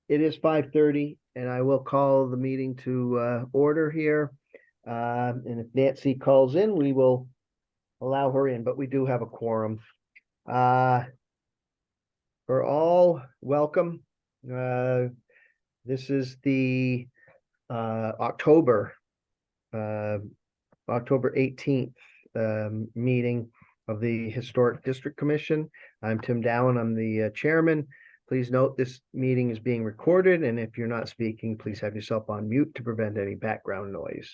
It is 5:30, and I will call the meeting to order here. And if Nancy calls in, we will allow her in, but we do have a quorum. For all, welcome. This is the October 18th meeting of the Historic District Commission. I'm Tim Dowen. I'm the chairman. Please note this meeting is being recorded, and if you're not speaking, please have yourself on mute to prevent any background noise.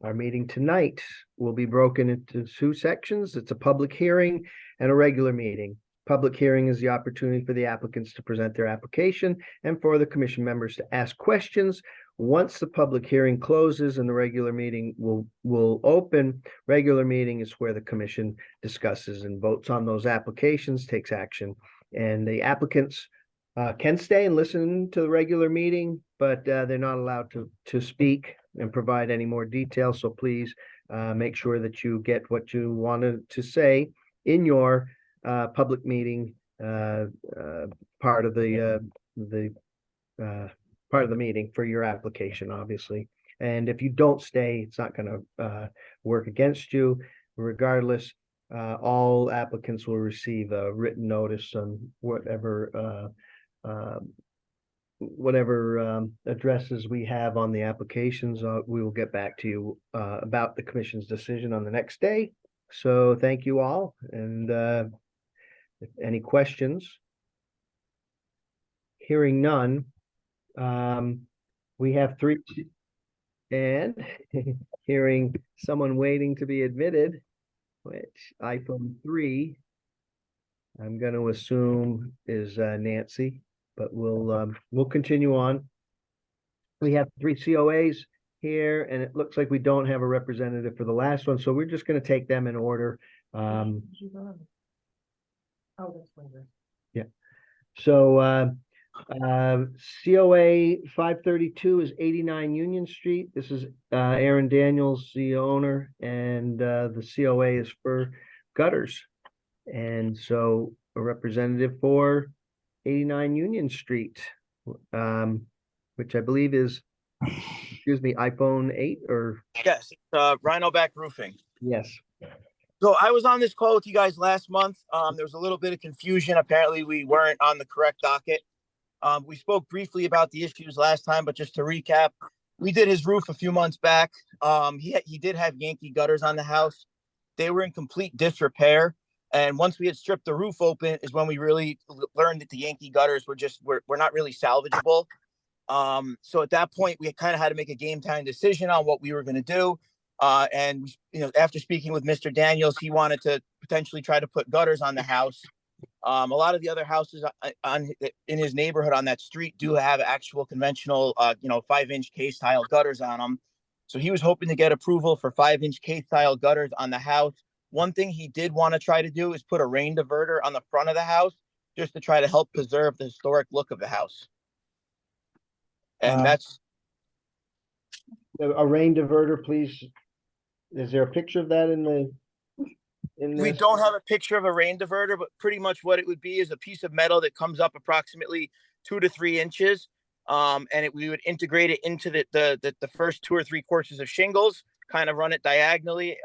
Our meeting tonight will be broken into two sections. It's a public hearing and a regular meeting. Public hearing is the opportunity for the applicants to present their application and for the commission members to ask questions. Once the public hearing closes and the regular meeting will open, regular meeting is where the commission discusses and votes on those applications, takes action, and the applicants can stay and listen to the regular meeting, but they're not allowed to speak and provide any more details. So please make sure that you get what you wanted to say in your public meeting part of the meeting for your application, obviously. And if you don't stay, it's not going to work against you. Regardless, all applicants will receive a written notice on whatever addresses we have on the applications. We will get back to you about the commission's decision on the next day. So thank you all. And if any questions? Hearing none, we have three, and hearing someone waiting to be admitted, which iPhone 3, I'm going to assume is Nancy, but we'll continue on. We have 3 COAs here, and it looks like we don't have a representative for the last one, so we're just going to take them in order. Yeah. So COA 532 is 89 Union Street. This is Aaron Daniels, the owner, and the COA is for gutters. And so a representative for 89 Union Street, which I believe is, excuse me, iPhone 8 or? Yes, Rhinoback Roofing. Yes. So I was on this call with you guys last month. There was a little bit of confusion. Apparently we weren't on the correct docket. We spoke briefly about the issues last time, but just to recap, we did his roof a few months back. He did have Yankee gutters on the house. They were in complete disrepair. And once we had stripped the roof open is when we really learned that the Yankee gutters were not really salvageable. So at that point, we kind of had to make a game time decision on what we were going to do. And after speaking with Mr. Daniels, he wanted to potentially try to put gutters on the house. A lot of the other houses in his neighborhood on that street do have actual conventional, 5-inch K-style gutters on them. So he was hoping to get approval for 5-inch K-style gutters on the house. One thing he did want to try to do is put a rain diverter on the front of the house, just to try to help preserve the historic look of the house. And that's a rain diverter, please. Is there a picture of that in the? We don't have a picture of a rain diverter, but pretty much what it would be is a piece of metal that comes up approximately 2 to 3 inches. And we would integrate it into the first 2 or 3 courses of shingles, kind of run it diagonally.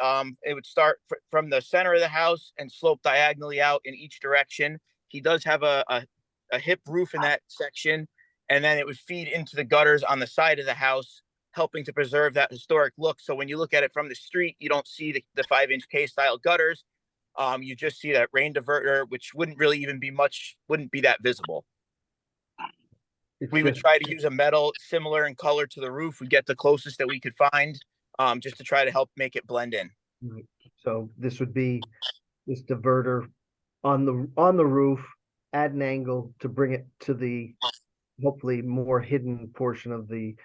It would start from the center of the house and slope diagonally out in each direction. He does have a hip roof in that section, and then it would feed into the gutters on the side of the house, helping to preserve that historic look. So when you look at it from the street, you don't see the 5-inch K-style gutters. You just see that rain diverter, which wouldn't really even be wouldn't be that visible. We would try to use a metal similar in color to the roof. We get the closest that we could find, just to try to help make it blend in. So this would be this diverter on the roof at an angle to bring it to the hopefully more hidden portion of the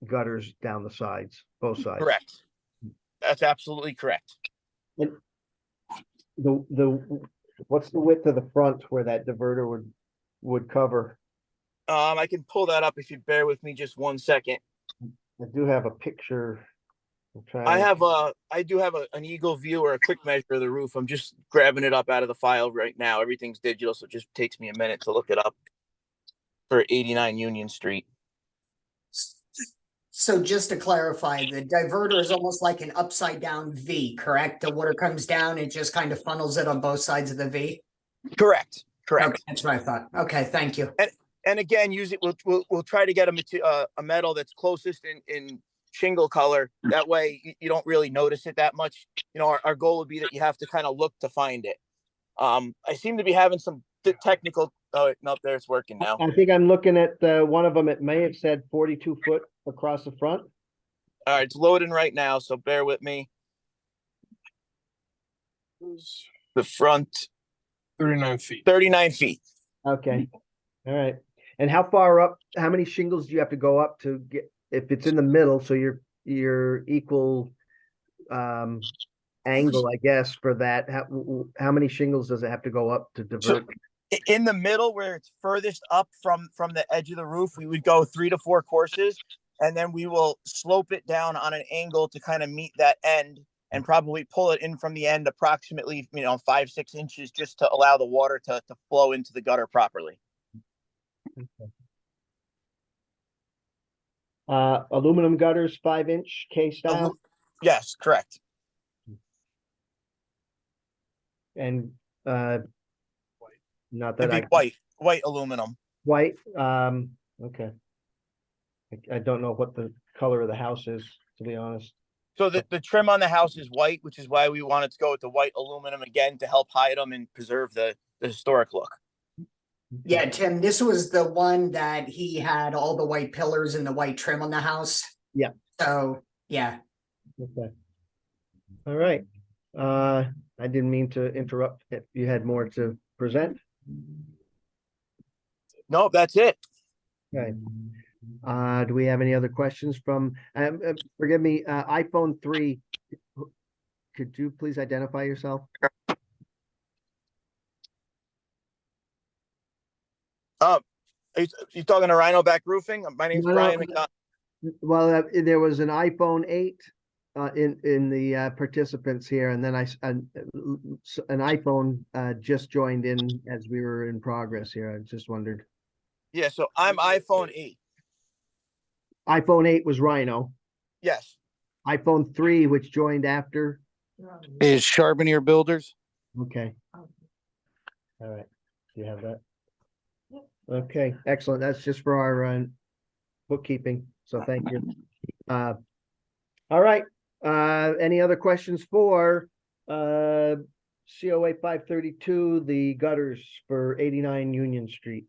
gutters down the sides, both sides. Correct. That's absolutely correct. And what's the width of the front where that diverter would cover? I can pull that up if you bear with me just 1 second. I do have a picture. I do have an eagle view or a quick measure of the roof. I'm just grabbing it up out of the file right now. Everything's digital, so it just takes me a minute to look it up. for 89 Union Street. So just to clarify, the diverter is almost like an upside down V, correct? The water comes down, it just kind of funnels it on both sides of the V? Correct. Okay, Correct. that's what I thought. Okay, thank you. And again, use it. We'll try to get a metal that's closest in shingle color. That way you don't really notice it that much. You know, our goal would be that you have to kind of look to find it. I seem to be having some technical. Oh no, there it's working now. I think I'm looking at one of them. It may have said 42 foot across the front. All right, it's loading right now, so bear with me. The front, 39 feet. 39 feet. Okay. All right. And how far up, how many shingles do you have to go up to get, if it's in the middle, so you're equal angle, I guess, for that, how many shingles does it have to go up to divert? In the middle, where it's furthest up from the edge of the roof, we would go 3 to 4 courses, and then we will slope it down on an angle to kind of meet that end, and probably pull it in from the end approximately 5-6 inches, just to allow the water to flow into the gutter properly. Aluminum gutters, 5-inch K style, Yes, correct. and not It'd that be white aluminum. white. Okay. I don't know what the color of the house is, to be honest. So the trim on the house is white, which is why we wanted to go with the white aluminum again, to help hide them and preserve the historic look. Yeah, Tim, this was the one that he had all the white pillars and the white trim on the house. Yeah. So, yeah. Okay. All right. I didn't mean to interrupt if you had more to present. No, that's it. Okay. Do we have any other questions from, forgive me, iPhone 3? Could you please identify yourself? You talking to Rhinoback Roofing? My name's No, Brian no. McDonald. Well, there was an iPhone 8 in the participants here, and then an iPhone just joined in as we were in progress here. I just wondered. Yeah, so I'm iPhone 8. iPhone 8 was Rhino. Yes. iPhone 3, which joined after. Is Charbonnier Builders? Okay. All right. Do you have that? Okay, excellent. That's just for our bookkeeping. So thank you. All right. Any other questions for COA 532, the gutters for 89 Union Street?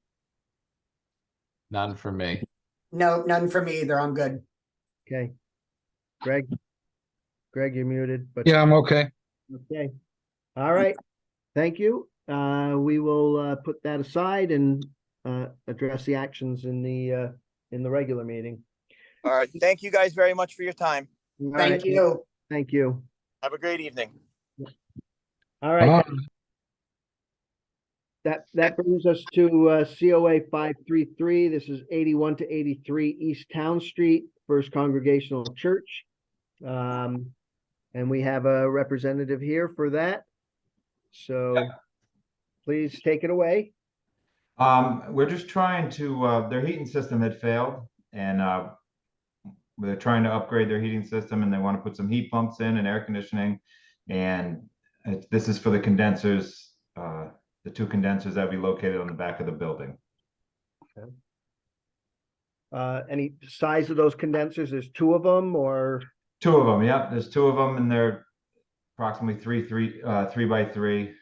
None for me. No, none for me either. I'm good. Okay. Greg, you're muted, but Yeah, I'm okay. okay. All right. Thank you. We will put that aside and address the actions in the regular meeting. All right. Thank you guys very much for your time. All Thank right. you. Thank you. Have a great evening. All right. Bye. That brings us to COA 533. This is 81 to 83 East Town Street, First Congregational Church. And we have a representative here for that. So please take it away. We're just trying to, their heating system had failed, and they're trying to upgrade their heating system, and they want to put some heat pumps in and air conditioning. And this is for the condensers, the 2 condensers that will be located on the back of the building. Any size of those condensers? There's 2 of them, or 2 of them, yeah. There's 2 of them, and they're approximately 3 by 3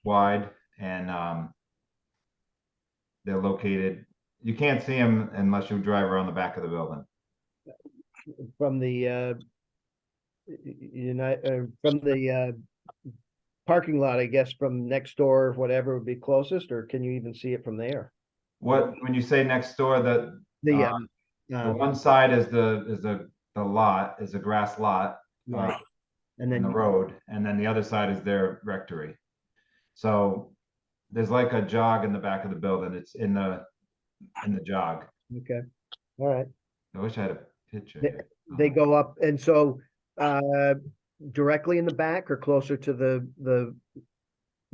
wide, and they're located. You can't see them unless you drive around the back of the building. from the parking lot, I guess, from next door, whatever would be closest, or can you even see it from there? When you say next door, the one side is the lot, is a grass lot, right. And in then the road, and then the other side is their rectory. So there's like a jog in the back of the building. It's in the jog. okay, all right. I wish I had a picture here. They go up, and so directly in the back or closer to the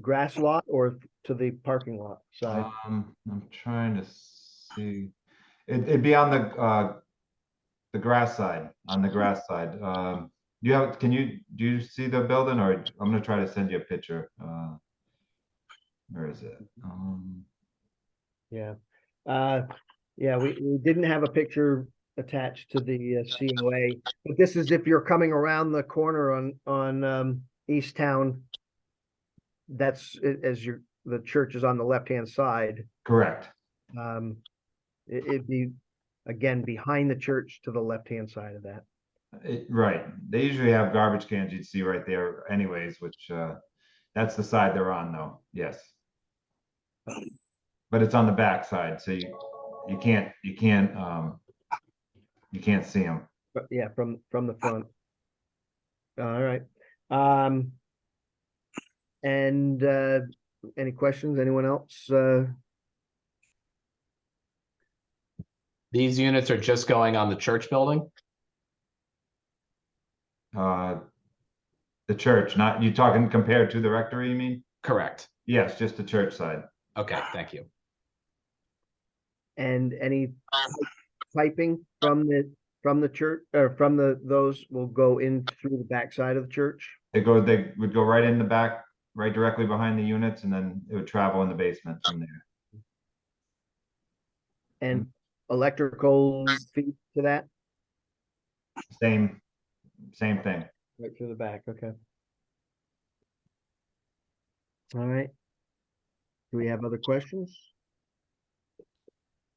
grass lot or to the parking lot side? I'm trying to see. It'd be on the grass side, on the grass side. Do you see the building, or I'm gonna try to send you a picture? Where is it? Yeah. Yeah, we didn't have a picture attached to the COA, but this is if you're coming around the corner on East Town. That's as the church is on the left-hand side. Correct. It'd be again behind the church to the left-hand side of that. Right. They usually have garbage cans you'd see right there anyways, which that's the side they're on though. Yes. But it's on the back side, so you can't see them. But yeah, from the front. All right. And any questions? Anyone else? These units are just going on the church building? The church, not you talking compared to the rectory, you mean? Correct. Yes, just the church side. Okay, thank you. And any piping from the church or from those will go in through the backside of the church? They would go right in the back, right directly behind the units, and then it would travel in the basement from there. And electrical feed to that? Same thing. Right through the back, okay. All right. Do we have other questions?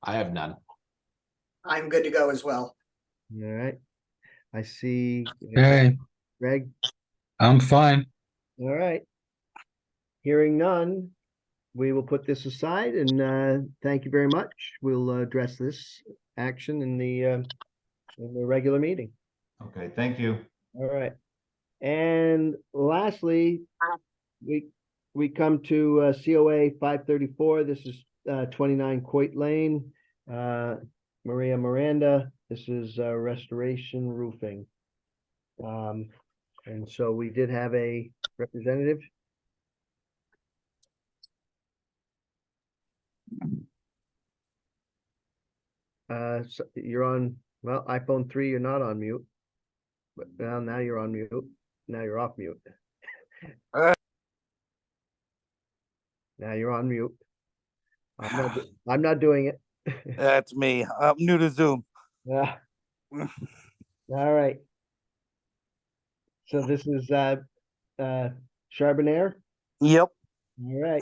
I have none. I'm good to go as well. All right. I see. Okay, Greg, I'm fine. all right. Hearing none, we will put this aside and thank you very much. We'll address this action in the regular meeting. Okay, thank you. All right. And lastly, we come to COA 534. This is 29 Coit Lane. Maria Miranda. This is restoration roofing. And so we did have a representative. So you're on, well, iPhone 3, you're not on mute. But now you're on mute. Now you're off mute. Now you're on mute. I'm not doing it. That's me. I'm new to Zoom. Yeah. All right. So this is Charbonnaire. Yep. All right.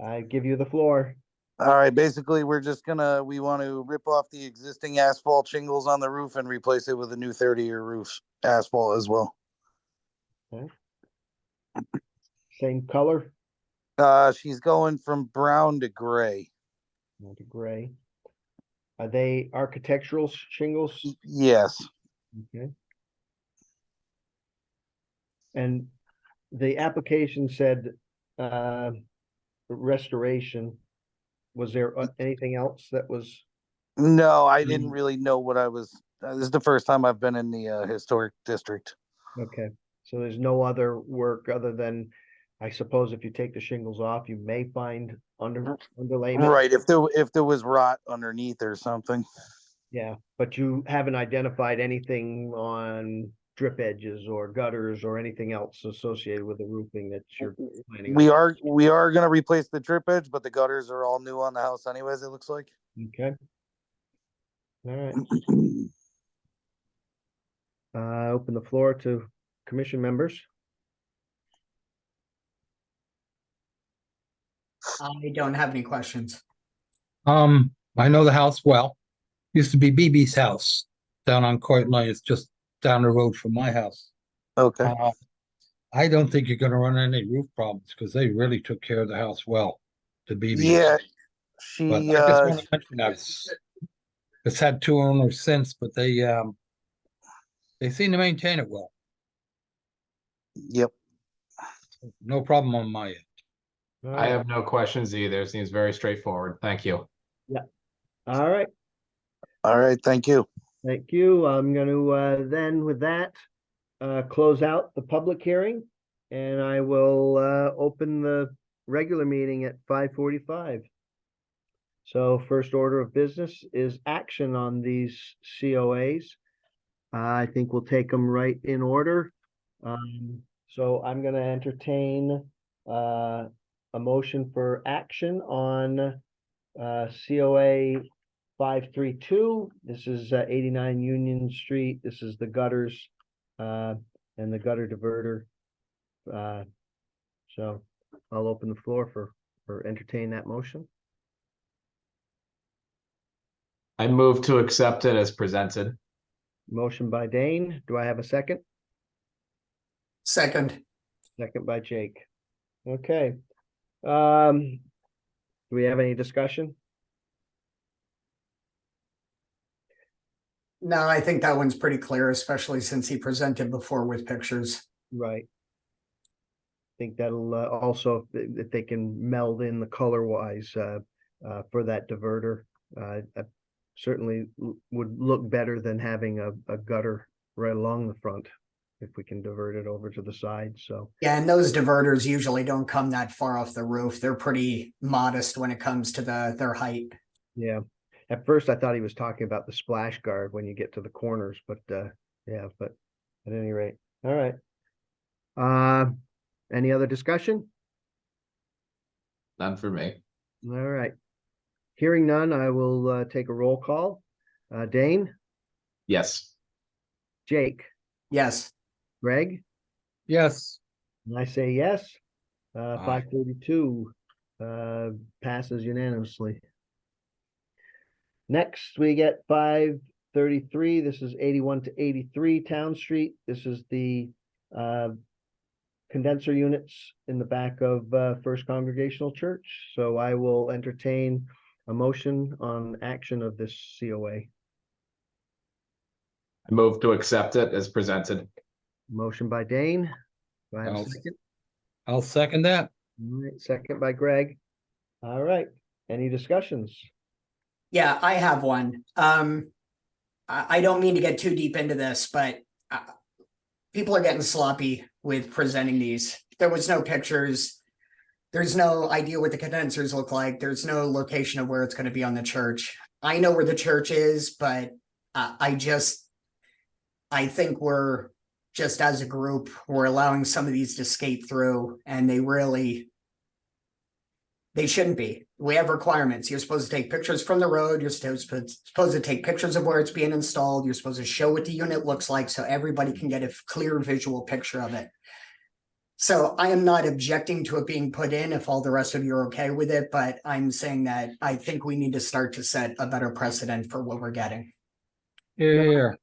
I give you the floor. All right. Basically, we want to rip off the existing asphalt shingles on the roof and replace it with a new 30-year roof asphalt as well. Same color. She's going from brown to gray. To gray. Are they architectural shingles? Yes. Okay. And the application said restoration. Was there anything else that was? No, I didn't really know what I was. This is the first time I've been in the historic district. Okay, so there's no other work other than, I suppose if you take the shingles off, you may find underlayment. Right. If there was rot underneath or something. Yeah, but you haven't identified anything on drip edges or gutters or anything else associated with the roofing that you're planning on? We are going to replace the drip edge, but the gutters are all new on the house anyways, it looks like. Okay. All right. Open the floor to commission members. I don't have any questions. I know the house well. Used to be BB's house down on Coit Lane. It's just down the road from my house. Okay. I don't think you're gonna run any roof problems because they really took care of the house well. The BB. Yeah, But I just want to mention that it's had 2 owners since, but they seem to maintain it well. Yep. No problem on my end. All I right. have no questions either. Seems very straightforward. Thank you. All right. All right. Thank you. Thank you. I'm going to then with that close out the public hearing, and I will open the regular meeting at 5:45. So first order of business is action on these COAs. I think we'll take them right in order. So I'm gonna entertain a motion for action on COA 532. This is 89 Union Street. This is the gutters and the gutter diverter. So I'll open the floor for entertain that motion. I move to accept it as presented. Motion by Dane. Do I have a second? Second. Second by Jake. Okay. Do we have any discussion? No, I think that one's pretty clear, especially since he presented before with pictures. Right. I think that'll also, if they can meld in the color wise for that diverter, certainly would look better than having a gutter right along the front if we can divert it over to the side. So Yeah, and those diverters usually don't come that far off the roof. They're pretty modest when it comes to their height. yeah, at first I thought he was talking about the splash guard when you get to the corners, but yeah, but at any rate, all right. Any other discussion? None for me. All right. Hearing none, I will take a roll call. Dane, Yes. Jake, Yes. Greg, Yes, and I say yes. Aye. 532 passes unanimously. Next, we get 533. This is 81 to 83 Town Street. This is the condenser units in the back of First Congregational Church. So I will entertain a motion on action of this COA. I move to accept it as presented. Motion by Dane. Do I have a I'll- second? I'll second that. All right, second by Greg. All right, any discussions? Yeah, I have one. I don't mean to get too deep into this, but people are getting sloppy with presenting these. There was no pictures. There's no idea what the condensers look like. There's no location of where it's going to be on the church. I know where the church is, but I think we're just as a group, we're allowing some of these to skate through, and they shouldn't be. We have requirements. You're supposed to take pictures from the road. You're supposed to take pictures of where it's being installed. You're supposed to show what the unit looks like so everybody can get a clear visual picture of it. So I am not objecting to it being put in if all the rest of you are okay with it, but I'm saying that I think we need to start to set a better precedent for what we're getting. Here,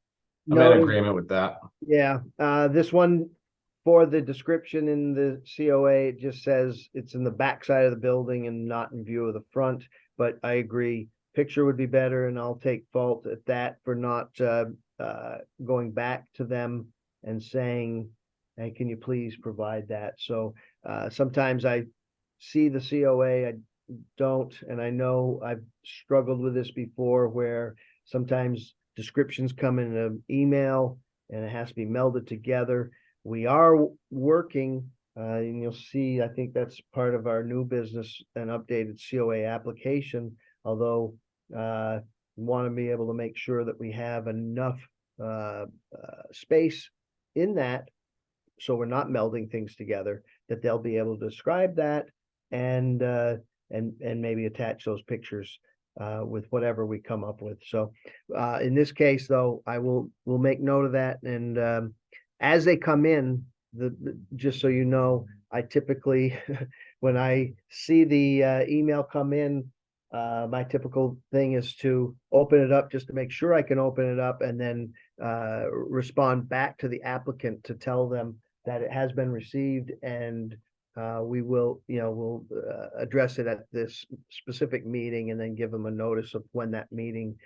I'm in Noted. agreement with that. Yeah, this one for the description in the COA, it just says it's in the back side of the building and not in view of the front. But I agree, picture would be better, and I'll take fault at that for not going back to them and saying, hey, can you please provide that? So sometimes I see the COA, I don't, and I know I've struggled with this before where sometimes descriptions come in an email and it has to be melded together. We are working, and you'll see, I think that's part of our new business, an updated COA application, although we want to be able to make sure that we have enough space in that so we're not melding things together, that they'll be able to describe that and maybe attach those pictures with whatever we come up with. So in this case, though, we'll make note of that. And as they come in, just so you know, I typically, when I see the email come in, my typical thing is to open it up just to make sure I can open it up, and then respond back to the applicant to tell them that it has been received, and we will, we'll address it at this specific meeting, and then give them a notice of when that meeting,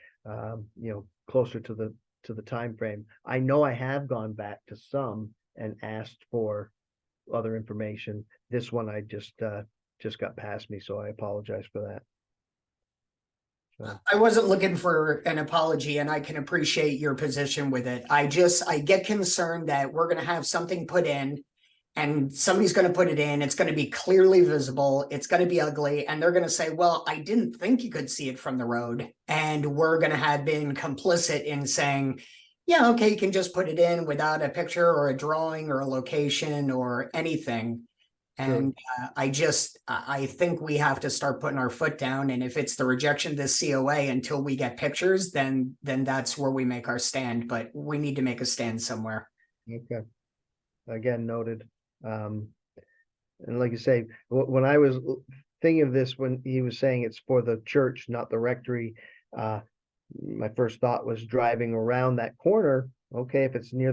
closer to the time frame. I know I have gone back to some and asked for other information. This one I just got past me, so I apologize for that. So. I wasn't looking for an apology, and I can appreciate your position with it. I get concerned that we're going to have something put in and somebody's going to put it in, it's going to be clearly visible, it's going to be ugly, and they're going to say, well, I didn't think you could see it from the road. And we're going to have been complicit in saying, yeah, okay, you can just put it in without a picture or a drawing or a location or anything. And I think we have to start putting our foot down. And if it's the rejection of this COA until we get pictures, then that's where we make our stand. But we need to make a stand somewhere. Okay. Again, noted. And like you say, when I was thinking of this, when he was saying it's for the church, not the rectory, my first thought was driving around that corner. Okay, if it's near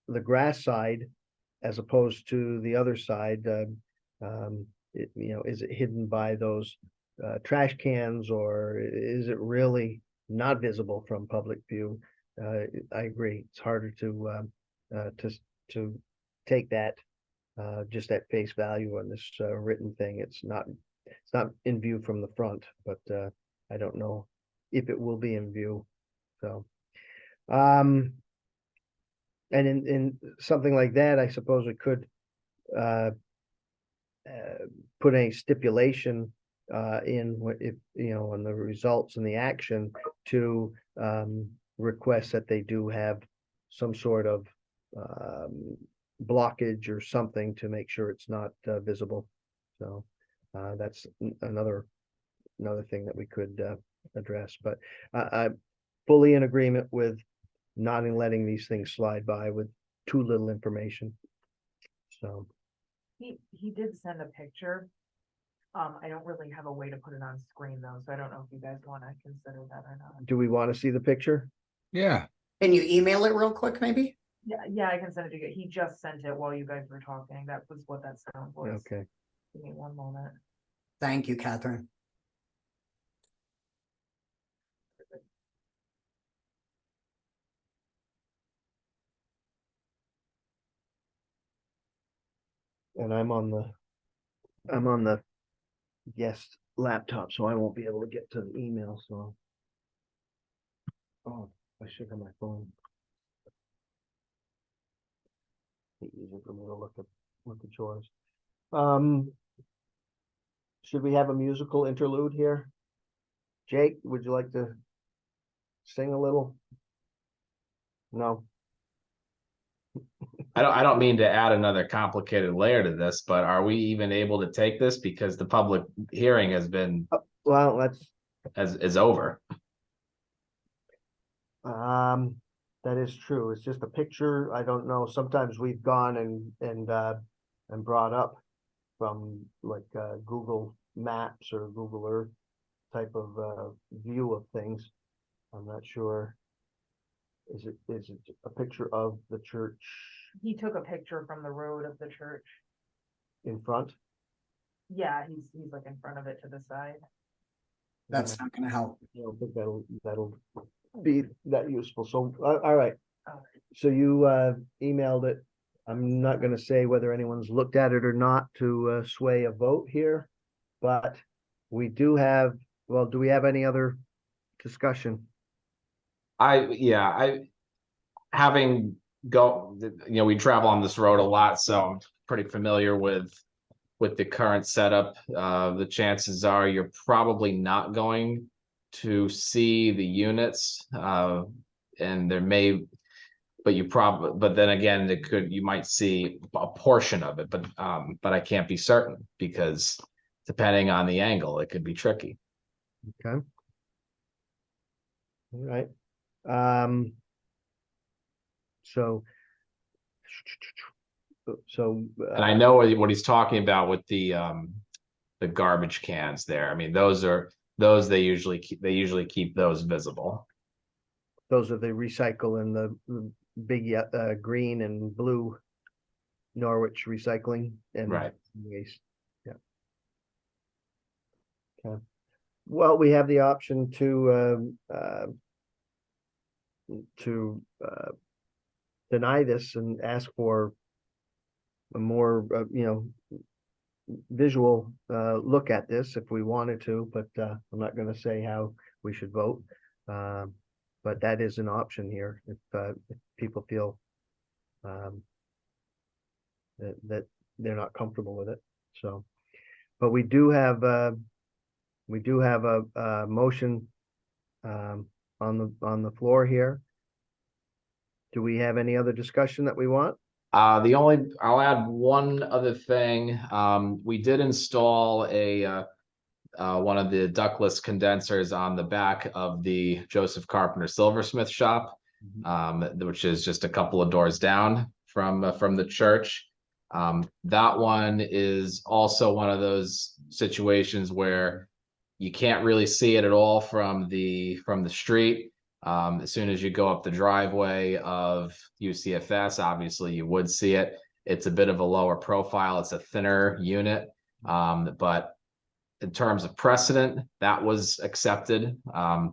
the grass side, as opposed to the other side, is it hidden by those trash cans, or is it really not visible from public view? I agree. It's harder to take that just at face value on this written thing. It's not in view from the front, but I don't know if it will be in view. So, and in something like that, I suppose we could put a stipulation in what if on the results and the action to request that they do have some sort of blockage or something to make sure it's not visible. So that's another thing that we could address. But I'm fully in agreement with not letting these things slide by with too little information. So he did send a picture. I don't really have a way to put it on screen though, so I don't know if you guys want to consider that or not. do we want to see the picture? Yeah, Can you email it real quick, maybe? Yeah, I can send it to you. He just sent it while you guys were talking. That was what that sound was. Okay. Give me one moment. Thank you, Catherine. And I'm on the guest laptop, so I won't be able to get to the email. So, oh, I should have my phone. Be easier for me to look at yours. Should we have a musical interlude here? Jake, would you like to sing a little? No. I don't mean to add another complicated layer to this, but are we even able to take this because the public hearing has been Well, that's is over? that is true. It's just a picture. I don't know. Sometimes we've gone and brought up from like Google Maps or Google Earth type of view of things. I'm not sure. Is it a picture of the church He took a picture from the road of the church. in front? Yeah, he's like in front of it to the side. That's not going to help. I don't think that'll be that useful. So, all right. Oh. So you emailed it. I'm not going to say whether anyone's looked at it or not to sway a vote here, but we do have, well, do we have any other discussion? I having we travel on this road a lot, so I'm pretty familiar with the current setup. The chances are you're probably not going to see the units, and there may, but then again, you might see a portion of it, but I can't be certain because depending on the angle, it could be tricky. Okay. All right. So And I know what he's talking about with the garbage cans there. I mean, those they usually keep those visible. those are the recycle and the big green and blue Norwich recycling and Right. waste. Yeah. Okay. Well, we have the option to deny this and ask for a more visual look at this if we wanted to, but I'm not going to say how we should vote. But that is an option here if people feel that they're not comfortable with it, so. But we do have a motion on the floor here. Do we have any other discussion that we want? I'll add one other thing. We did install one of the ductless condensers on the back of the Joseph Carpenter Silversmith shop, which is just a couple of doors down from the church. That one is also one of those situations where you can't really see it at all from the street. As soon as you go up the driveway of UCFS, obviously you would see it. It's a bit of a lower profile. It's a thinner unit, but in terms of precedent, that was accepted.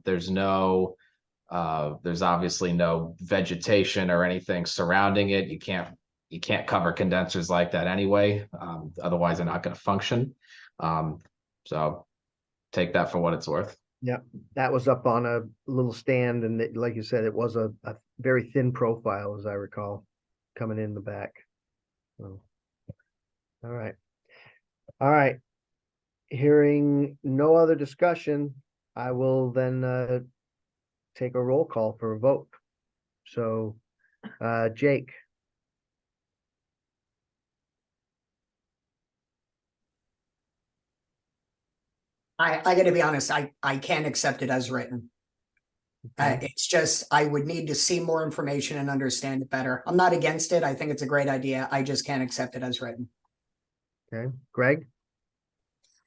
There's obviously no vegetation or anything surrounding it. You can't cover condensers like that anyway. Otherwise they're not going to function. So take that for what it's worth. Yeah, that was up on a little stand, and like you said, it was a very thin profile, as I recall, coming in the back. So, all right. Hearing no other discussion, I will then take a roll call for a vote. So, Jake. I gotta be honest, I can't accept it as written. Okay. It's just, I would need to see more information and understand it better. I'm not against it. I think it's a great idea. I just can't accept it as written. Okay, Greg?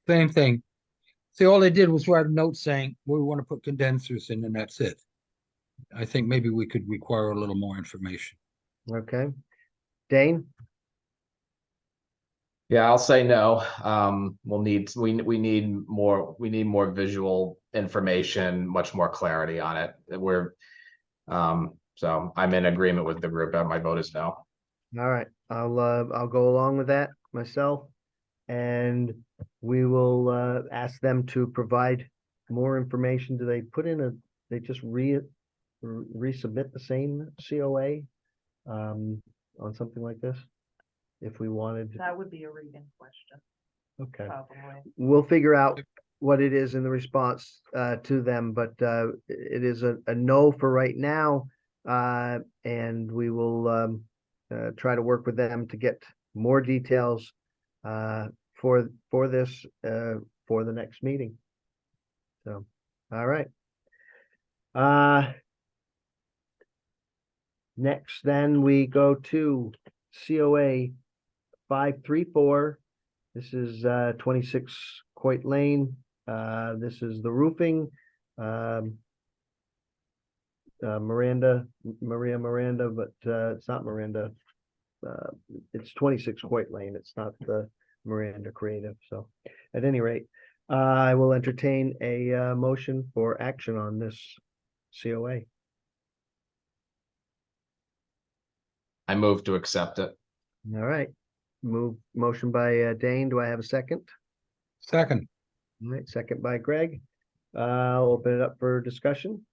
Same thing. See, all they did was write a note saying, we want to put condensers in, and that's it. I think maybe we could require a little more information. Okay. Dane? Yeah, I'll say no. We need more visual information, much more clarity on it. So I'm in agreement with the group. My vote is no. All right, I'll go along with that myself. And we will ask them to provide more information. Do they they just resubmit the same COA on something like this? If we wanted, That would be a reading question, okay, probably. we'll figure out what it is in the response to them, but it is a no for right now. And we will try to work with them to get more details for this for the next meeting. So, all right. Next, then we go to COA 534. This is 26 Coit Lane. This is the roofing. Maria Miranda, but it's not Miranda. It's 26 Coit Lane. It's not the Miranda Creative. So at any rate, I will entertain a motion for action on this COA. I move to accept it. All right. Motion by Dane. Do I have a second? Second. All right, second by Greg. I'll open it up for discussion.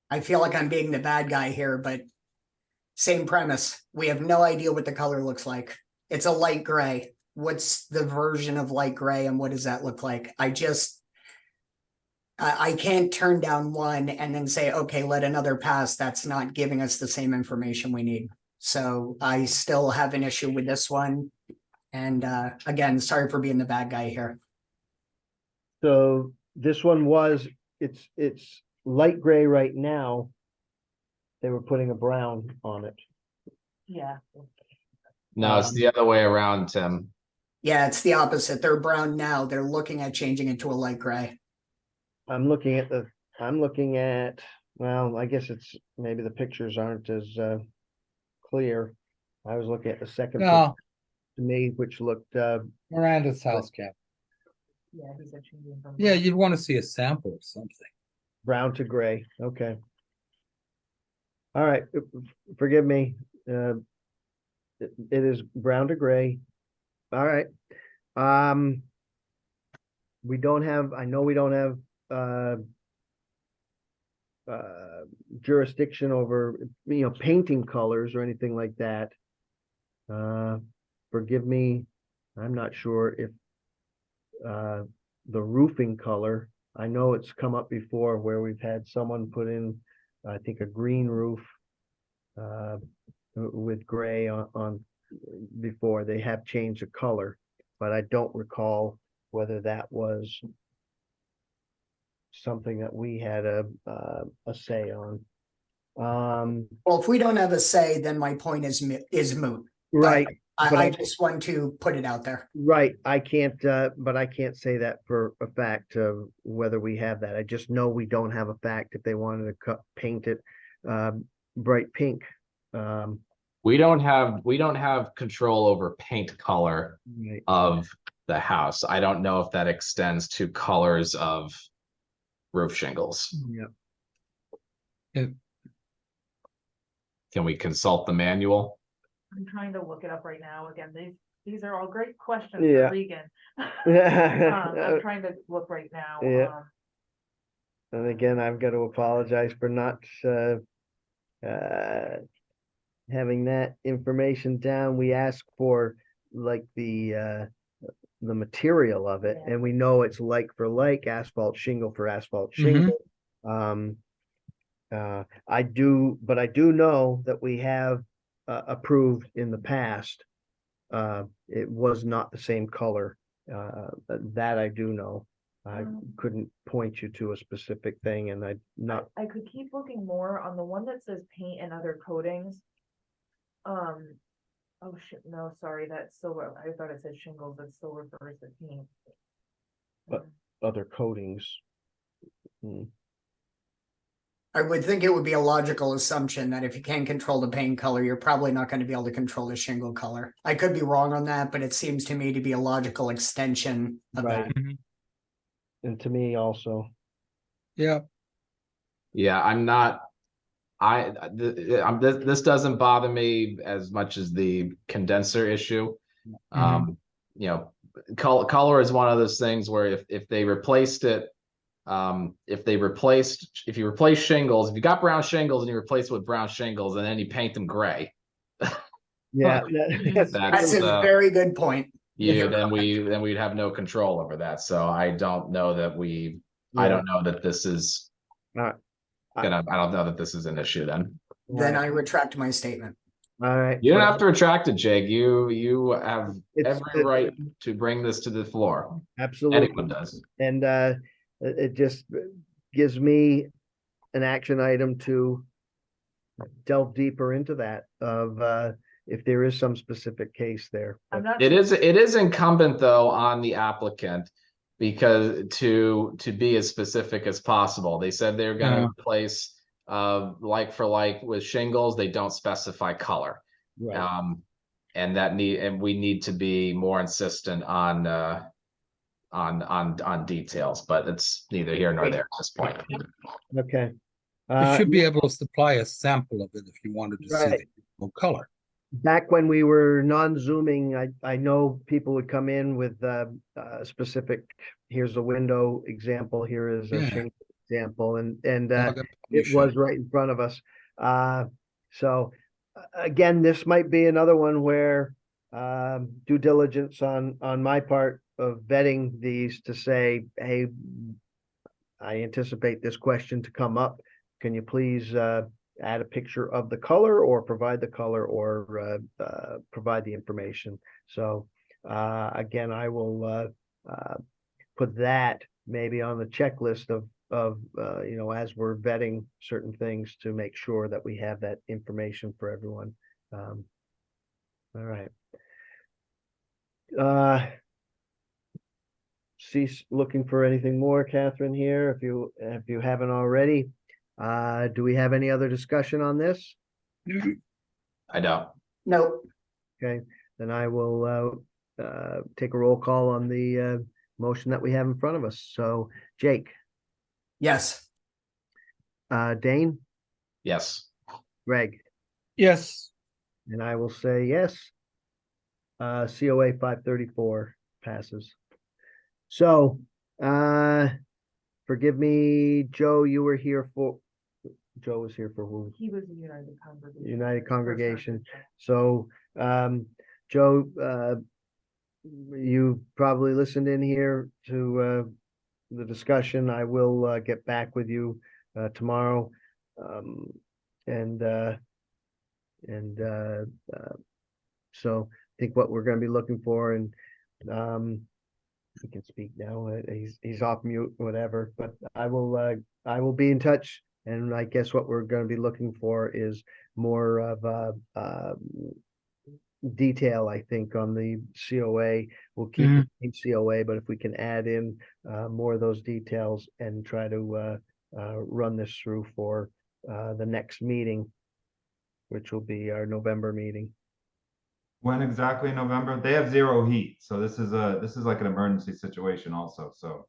I feel like I'm being the bad guy here, but same premise. We have no idea what the color looks like. It's a light gray. What's the version of light gray and what does that look like? I can't turn down one and then say, okay, let another pass. That's not giving us the same information we need. So I still have an issue with this one. And again, sorry for being the bad guy here. So this one it's light gray right now. They were putting a brown on it. Yeah. No, it's the other way around, Tim. Yeah, it's the opposite. They're brown now. They're looking at changing it to a light gray. I'm looking at, well, I guess it's maybe the pictures aren't as clear. I was looking at the second picture No, to me, which looked Miranda's house cap. Yeah, he said changing from. Yeah, you'd want to see a sample of something. brown to gray. Okay. All right, forgive me. It is brown to gray. All right. We don't have, I know we don't have jurisdiction over, painting colors or anything like that. Forgive me, I'm not sure if the roofing color, I know it's come up before where we've had someone put in, I think, a green roof with gray on before. They have changed the color, but I don't recall whether that was something that we had a say on. Well, if we don't have a say, then my point is moot. Right, but I just want to put it out there. right. I can't, but I can't say that for a fact of whether we have that. I just know we don't have a fact if they wanted to paint it bright pink. We don't have control over paint color Right. of the house. I don't know if that extends to colors of roof shingles. Yeah. Can we consult the manual? I'm trying to look it up right now. Again, these are all great questions Yeah. for Regan. I'm trying to look right now. Yeah. And again, I've got to apologize for not having that information down. We ask for like the material of it, Yeah. and we know it's like for like, asphalt shingle for asphalt Mhm. shingle. I do know that we have approved in the past. It was not the same color. That I do know. I couldn't point you to a specific thing, and I could keep looking more on the one that says paint and other coatings. Oh shit, no, sorry, that's silver. I thought it said shingles, that still refers to paint. But- other coatings. I would think it would be a logical assumption that if you can't control the paint color, you're probably not going to be able to control the shingle color. I could be wrong on that, but it seems to me to be a logical extension of Right. that. Mhm. And to me also. Yeah, Yeah, I'm not. This doesn't bother me as much as the condenser issue. You know, color is one of those things where if they replaced it, if you replace shingles, if you got brown shingles and you replace it with brown shingles and then you paint them gray, Yeah. That's a very good point. then we'd have no control over that. So I don't know that I don't know that this is I I don't know that this is an issue then. Then I retract my statement. All right. You don't have to retract it, Jake. You have It's- every right to bring this to the floor. Absolutely. Anyone does. And it just gives me an action item to delve deeper into that of if there is some specific case there. I'm not. It is incumbent though on the applicant because to be as specific as possible. They said they're going to Yeah. replace like for like with shingles. They don't specify color. Right. And we need to be more insistent on details, but it's neither here nor there at this point. Okay. you should be able to supply a sample of it if you wanted to see Right. the actual color. Back when we were non-zooming, I know people would come in with specific, here's a window example, here is a Yeah. shingle example, and I'll get it permission. was right in front of us. So again, this might be another one where due diligence on my part of vetting these to say, hey, I anticipate this question to come up. Can you please add a picture of the color or provide the color or provide the information? So again, I will put that maybe on the checklist of as we're vetting certain things to make sure that we have that information for everyone. All right. Cease looking for anything more, Catherine, here, if you haven't already. Do we have any other discussion on this? I don't. Nope. Okay, then I will take a roll call on the motion that we have in front of us. So Jake, Yes. Dane, Yes. Greg, Yes, and I will say yes. COA 534 passes. So forgive me, Joe, you were here Joe was here for who? He was a United Congregation. United First time Congregation. Christian. So, Joe, you probably listened in here to, the discussion. I will, get back with you, tomorrow. Um, and, and, so I think what we're gonna be looking for and, he can speak now, he's off mute, whatever, but I will be in touch. And I guess what we're gonna be looking for is more of detail, I think, on the COA. We'll keep Mhm. the COA, but if we can add in more of those details and try to run this through for the next meeting, which will be our November meeting. When exactly in November? They have zero heat, so this is like an emergency situation also, so.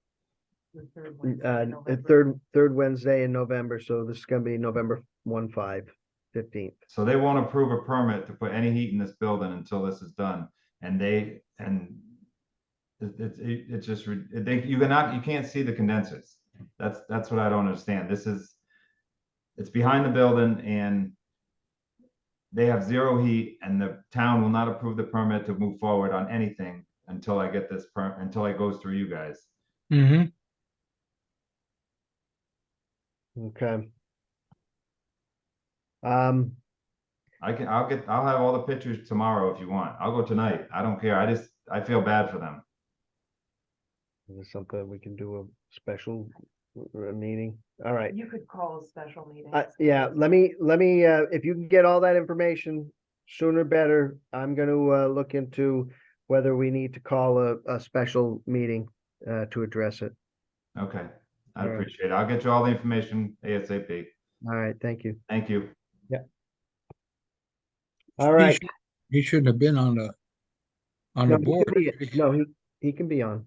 The third Wednesday Uh, in the November. third Wednesday in November, so this is gonna be November 15th. So they won't approve a permit to put any heat in this building until this is done, and it's just, you can't see the condensers. That's what I don't understand. It's behind the building and they have zero heat and the town will not approve the permit to move forward on anything until I get this until it goes through you guys. Mhm. Okay. Um, I'll have all the pictures tomorrow if you want. I'll go tonight. I don't care. I feel bad for them. is this something we can do a special meeting? All right. You could call a special meeting. Yeah, let me, if you can get all that information sooner better, I'm gonna look into whether we need to call a special meeting to address it. Okay. I All right. appreciate it. I'll get you all the information ASAP. All right, thank you. Thank you. All right. He shouldn't have been on the No, board. he can be on.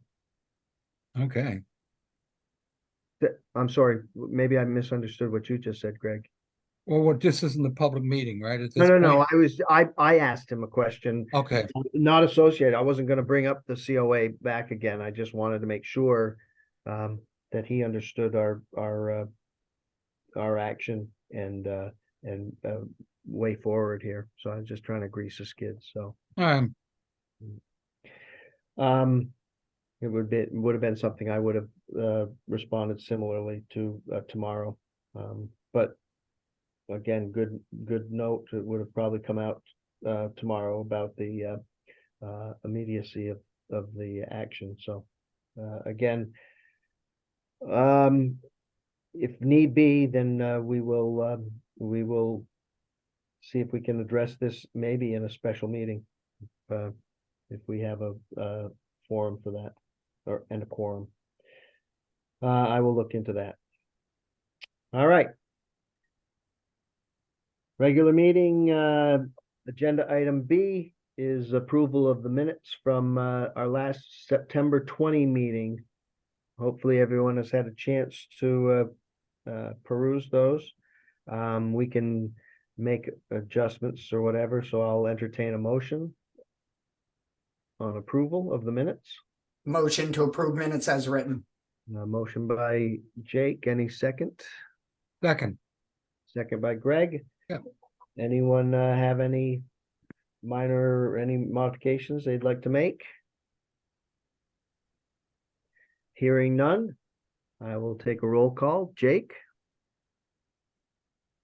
Okay. I'm sorry, maybe I misunderstood what you just said, Greg. Well, this isn't a public meeting, right? At No, this no, point? I asked him a question. Okay. Not associated. I wasn't gonna bring up the COA back again. I just wanted to make sure that he understood our action and way forward here. So I was just trying to grease the skids, so. Um, would have been something I would have responded similarly to tomorrow. But again, good note. It would have probably come out tomorrow about the immediacy of the action. So again, if need be, then we will see if we can address this maybe in a special meeting. If we have a forum for that and a quorum. I will look into that. All right. Regular meeting, agenda item B is approval of the minutes from our last September 20 meeting. Hopefully everyone has had a chance to peruse those. We can make adjustments or whatever, so I'll entertain a motion on approval of the minutes. Motion to approve minutes as written. Motion by Jake, any second? Second. Second by Greg. Yep. Anyone have any modifications they'd like to make? Hearing none, I will take a roll call. Jake,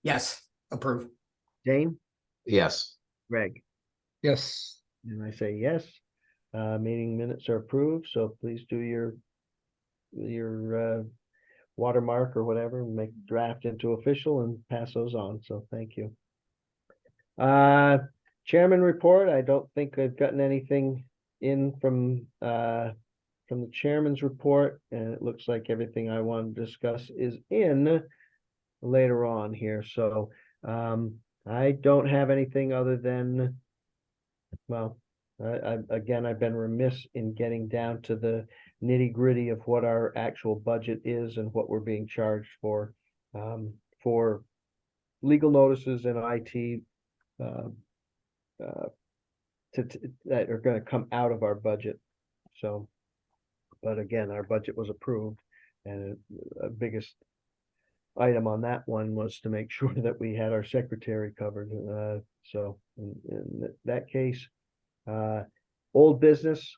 Yes, approve. Dane, Yes. Greg, Yes. and I say yes. Meeting minutes are approved, so please do your watermark or whatever, and make draft into official and pass those on. So thank you. Chairman report. I don't think I've gotten anything in from the chairman's report, and it looks like everything I want to discuss is in later on here. So I don't have anything other than, well, again, I've been remiss in getting down to the nitty gritty of what our actual budget is and what we're being charged for legal notices and IT that are going to come out of our budget. So, but again, our budget was approved, and biggest item on that one was to make sure that we had our secretary covered. So in that case, old business.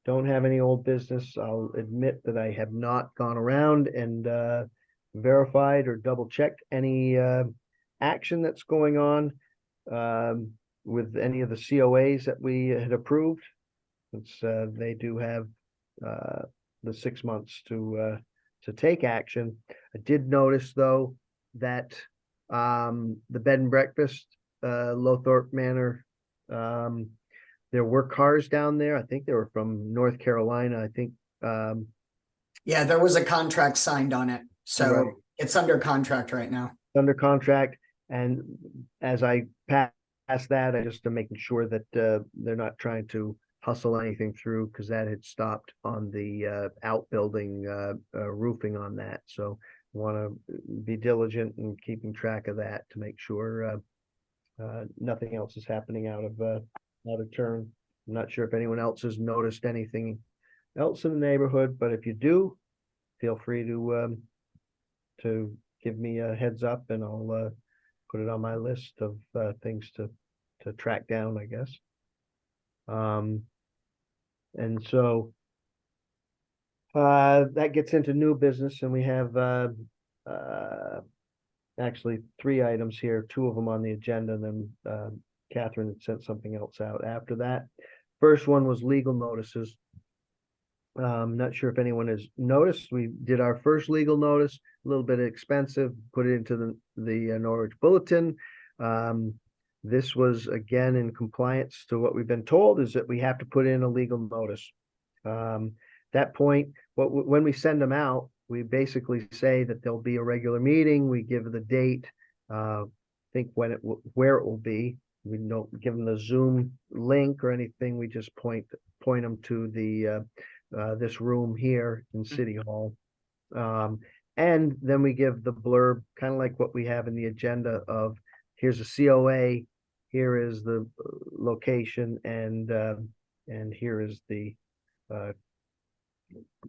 Don't have any old business. I'll admit that I have not gone around and verified or double checked any action that's going on with any of the COAs that we had approved. It's they do have the 6 months to take action. I did notice though that the bed and breakfast, Lothorpe Manor, there were cars down there. I think they were from North Carolina. I think Yeah, there was a contract signed on it, so Right. it's under contract right now. under contract. And as I pass that, I just am making sure that they're not trying to hustle anything through, because that had stopped on the outbuilding roofing on that. So want to be diligent in keeping track of that to make sure nothing else is happening out of turn. I'm not sure if anyone else has noticed anything else in the neighborhood, but if you do, feel free to give me a heads up, and I'll put it on my list of things to track down, I guess. And so that gets into new business, and we have actually 3 items here, 2 of them on the agenda, and then Catherine had sent something else out after that. First one was legal notices. Not sure if anyone has noticed, we did our first legal notice, a little bit expensive, put it into the Norwich Bulletin. This was again in compliance to what we've been told, is that we have to put in a legal notice. That point, when we send them out, we basically say that there'll be a regular meeting. We give the date, think where it will be. We don't give them the Zoom link or anything. We just point them to the this room here in City Hall. And then we give the blurb, kind of like what we have in the agenda of, here's a COA, here is the location, and here is the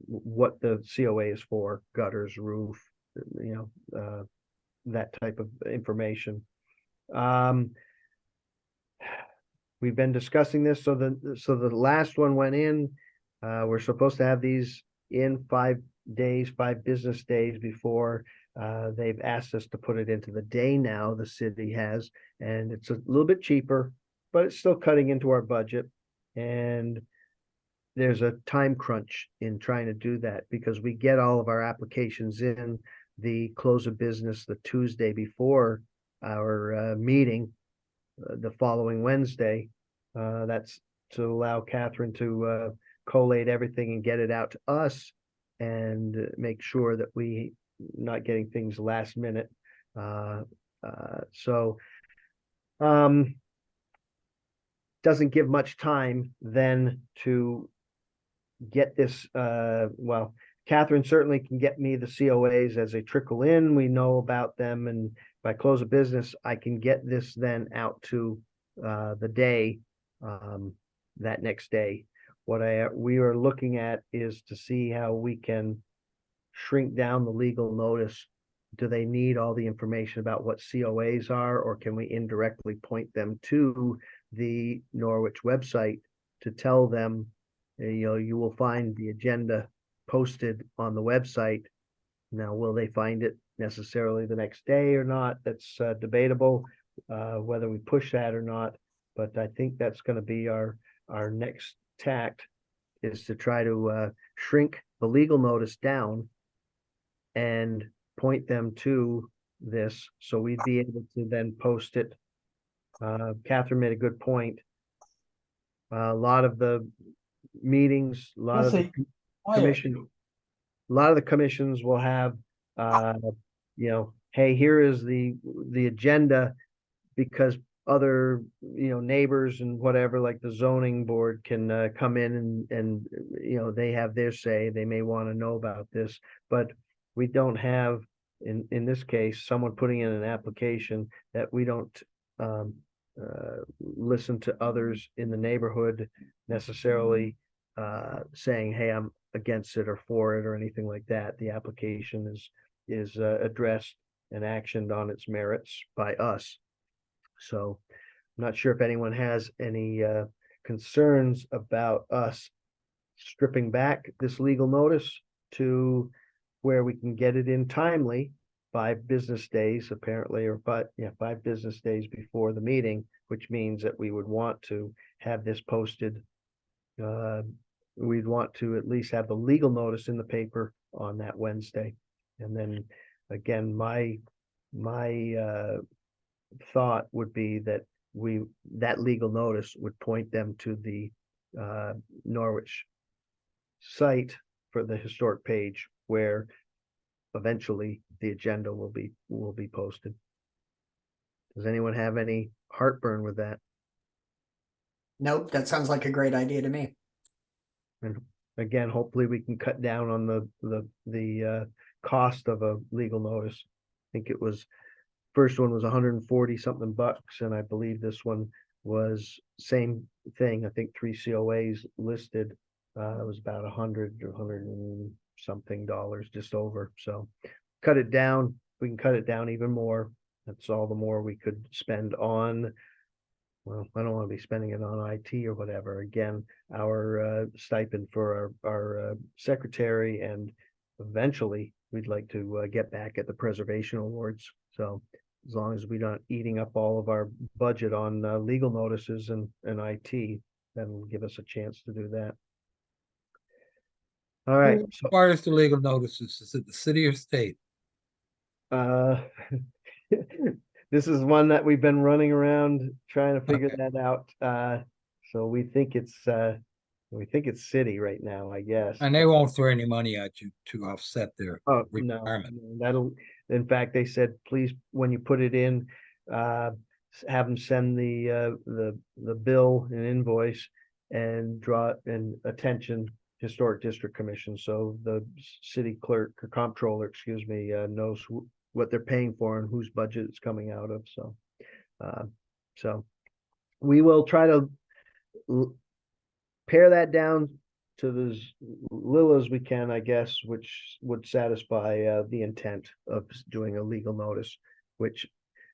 what the COA is for, gutters, roof, that type of information. We've been discussing this, so the last one went in. We're supposed to have these in 5 days, 5 business days before. They've asked us to put it into the day now, the city has, and it's a little bit cheaper, but it's still cutting into our budget. And there's a time crunch in trying to do that, because we get all of our applications in the close of business the Tuesday before our meeting, the following Wednesday. That's to allow Catherine to collate everything and get it out to us, and make sure that we not getting things last minute. Doesn't give much time then to get this. Well, Catherine certainly can get me the COAs as they trickle in. We know about them, and by close of business, I can get this then out to the day, that next day. What we are looking at is to see how we can shrink down the legal notice. Do they need all the information about what COAs are, or can we indirectly point them to the Norwich website to tell them, you will find the agenda posted on the website. Now, will they find it necessarily the next day or not? That's debatable, whether we push that or not. But I think that's going to be our next tact, is to try to shrink the legal notice down and point them to this, so we'd be able to then post it. Catherine made a good point. A lot of the meetings, a lot of the commission, a lot of the commissions will have, hey, here is the agenda, because other, neighbors and whatever, like the zoning board can come in and they have their say. They may want to know about this, but we don't have, in this case, someone putting in an application that we don't listen to others in the neighborhood necessarily saying, hey, I'm against it or for it or anything like that. The application is is addressed and actioned on its merits by us. So I'm not sure if anyone has any concerns about us stripping back this legal notice to where we can get it in timely, 5 business days apparently, or 5 business days before the meeting, which means that we would want to have this posted. We'd want to at least have the legal notice in the paper on that Wednesday. And then again, my thought would be that that legal notice would point them to the Norwich site for the historic page where eventually the agenda will be posted. Does anyone have any heartburn with that? Nope, that sounds like a great idea to me. And again, hopefully we can cut down on the cost of a legal notice. I think it was, first one was 140 something bucks, and I believe this one was same thing. I think 3 COAs listed. It was about 100 or 100 and something dollars, just over. So cut it down. We can cut it down even more. That's all the more we could spend on. Well, I don't want to be spending it on IT or whatever. Again, our stipend for our secretary, and eventually we'd like to get back at the preservation awards. So as long as we're not eating up all of our budget on legal notices and IT, then will give us a chance to do that. All right. Who requires the legal notices? Is it the city or state? This is one that we've been running around trying to figure that out. So we think it's city right now, I guess. And they won't throw any money at you to offset their Oh, no, requirement. that'll, in fact, they said, please, when you put it in, have them send the bill and invoice and draw it in attention Historic District Commission. So the city clerk or comptroller, excuse me, knows what they're paying for and whose budget it's coming out of. So we will try to pare that down to as little as we can, I guess, which would satisfy the intent of doing a legal notice, which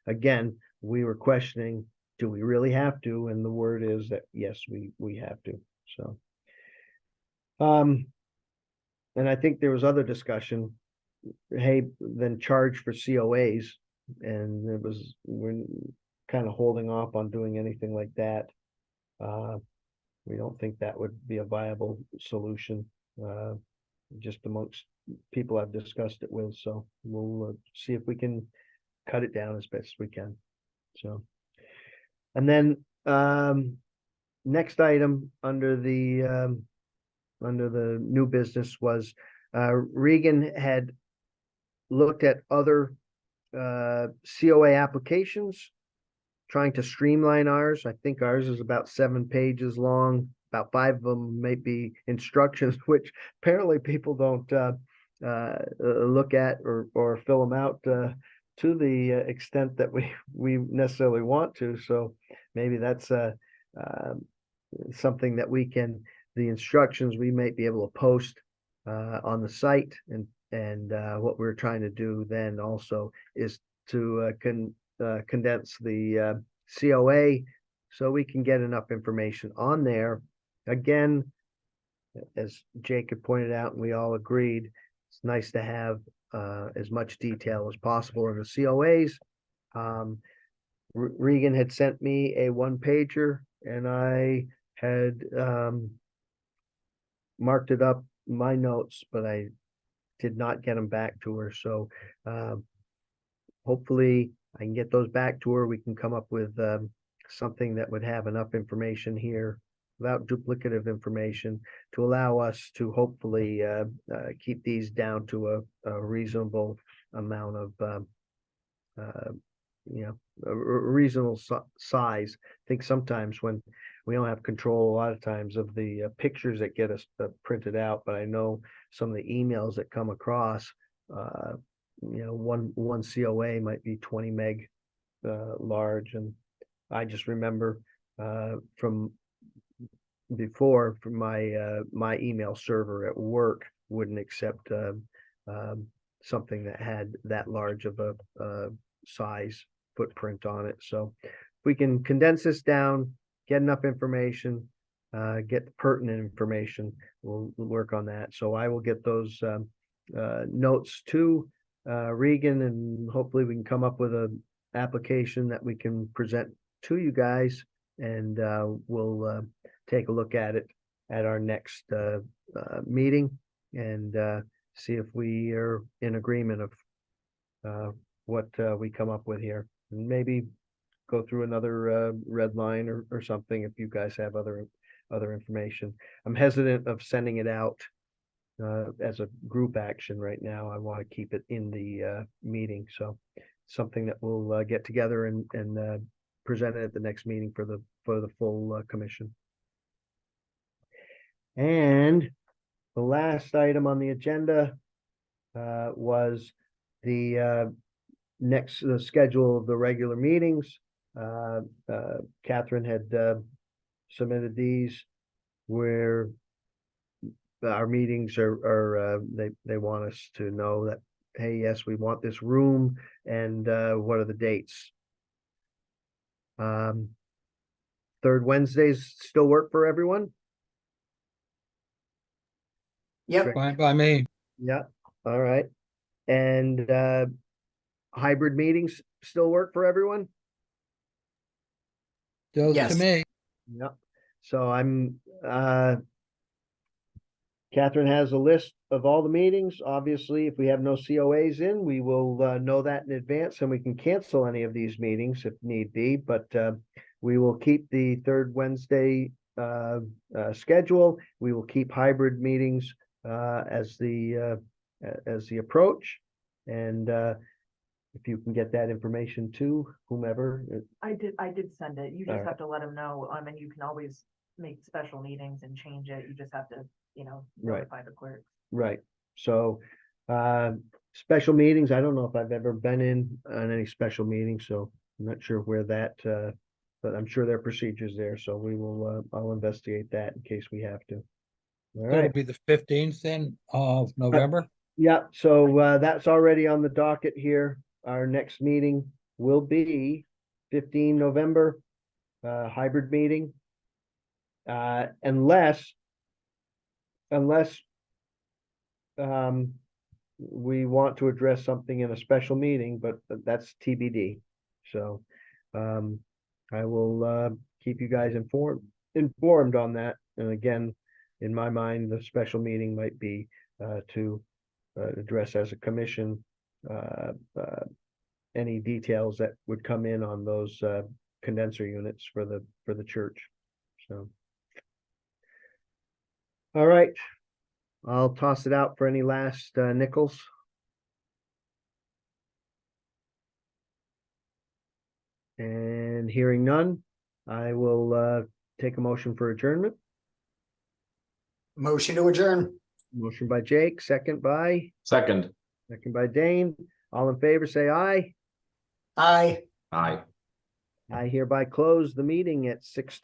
again, we were questioning, do we really have to? And the word is that yes, we have to. So and I think there was other discussion, hey, then charge for COAs, and we're kind of holding off on doing anything like that. We don't think that would be a viable solution, just amongst people I've discussed it with. So we'll see if we can cut it down as best we can. So, and then next item under the new business was Regan had looked at other COA applications, trying to streamline ours. I think ours is about 7 pages long. About 5 of them may be instructions, which apparently people don't look at or fill them out to the extent that we necessarily want to. So maybe that's something that the instructions we might be able to post on the site, and what we're trying to do then also is to condense the COA so we can get enough information on there. Again, as Jake had pointed out and we all agreed, it's nice to have as much detail as possible in the COAs. Regan had sent me a 1-pager, and I had marked it up my notes, but I did not get them back to her. So hopefully I can get those back to her. We can come up with something that would have enough information here without duplicative information to allow us to hopefully keep these down to a reasonable amount of a reasonable size. I think sometimes when we don't have control a lot of times of the pictures that get us printed out, but I know some of the emails that come across, one COA might be 20 meg large, and I just remember from before, from my email server at work wouldn't accept something that had that large of a size footprint on it. So if we can condense this down, get enough information, get the pertinent information, we'll work on that. So I will get those notes to Regan, and hopefully we can come up with a application that we can present to you guys, and we'll take a look at it at our next meeting, and see if we are in agreement of what we come up with here. And maybe go through another red line or something if you guys have other information. I'm hesitant of sending it out as a group action right now. I want to keep it in the meeting. So something that we'll get together and present it at the next meeting for the full commission. And the last item on the agenda was the the schedule of the regular meetings. Catherine had submitted these where our meetings are they want us to know that, hey, yes, we want this room, and what are the dates? Third Wednesdays still work for everyone? Yep. Fine by me. Yeah, all right. And hybrid meetings still work for everyone? Does to Yes. me. Yep. So I'm Catherine has a list of all the meetings. Obviously, if we have no COAs in, we will know that in advance, and we can cancel any of these meetings if need be, but we will keep the third Wednesday schedule. We will keep hybrid meetings as the approach. And if you can get that information to whomever. I did send it. You just Alright. have to let them know. And you can always make special meetings and change it. You just have to, Right. notify the clerk. Right. So special meetings, I don't know if I've ever been in on any special meetings, so I'm not sure where that but I'm sure there are procedures there, so we will I'll investigate that in case we have to. All That'll right. be the 15th then of November. Yeah, so that's already on the docket here. Our next meeting will be 15 November, hybrid meeting. Unless we want to address something in a special meeting, but that's TBD. So I will keep you guys informed on that. And again, in my mind, the special meeting might be to address as a commission any details that would come in on those condenser units for the church. So all right, I'll toss it out for any last nickels. And hearing none, I will take a motion for adjournment. Motion to adjourn. Motion by Jake, second by Second. Dane. All in favor, say aye. Aye. Aye. I hereby close the meeting at 6:20.